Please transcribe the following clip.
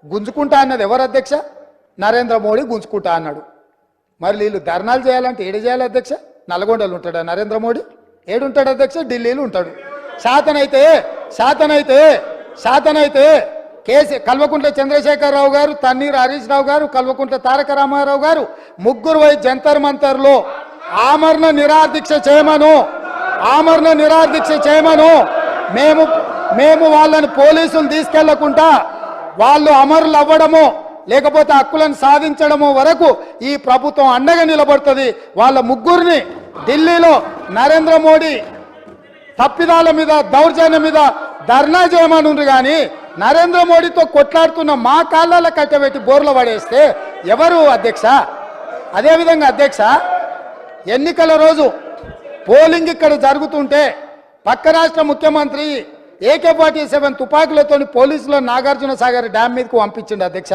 గుంజుకుంటా అన్నది ఎవరు అధ్యక్ష? నరేంద్ర మోడీ గుంజుకుంటా అన్నాడు. మరి వీళ్ళు ధర్నాలు చేయాలంటే ఏడు చేయాలి అధ్యక్ష? నల్గొండలో ఉంటాడా నరేంద్ర మోడీ? ఏడుంటాడు అధ్యక్ష? ఢిల్లీలో ఉంటాడు. శాతనైతే కల్వకుంట్ల చంద్రశేఖరరావు గారు, తన్నీరు హరీష్ రావు గారు, కల్వకుంట్ల తారక రామారావు గారు ముగ్గురు పోయి జంతర్ మంతర్లో ఆమరణ నిరాదీక్ష చేయమను. మేము వాళ్ళని పోలీసులు తీసుకెళ్లకుండా వాళ్ళు అమరులు అవ్వడము లేకపోతే హక్కులను సాధించడము వరకు ఈ ప్రభుత్వం అండగా నిలబడుతుంది. వాళ్ళ ముగ్గురిని ఢిల్లీలో నరేంద్ర మోడీ తప్పిదాల మీద దౌర్జన్యం మీద ధర్నా చేయమనుండ్రు. కానీ నరేంద్ర మోడీతో కొట్లాడుతున్న మా కాళ్ళలో కట్టబెట్టి బోర్లు పడేస్తే ఎవరు అధ్యక్ష? అదేవిధంగా అధ్యక్ష, ఎన్నికల రోజు పోలింగ్ ఇక్కడ జరుగుతుంటే పక్క రాష్ట్ర ముఖ్యమంత్రి AK-47 తుపాకులతో పోలీసులను నాగార్జున సాగర్ డ్యామ్ మీదకు పంపించిండు అధ్యక్ష.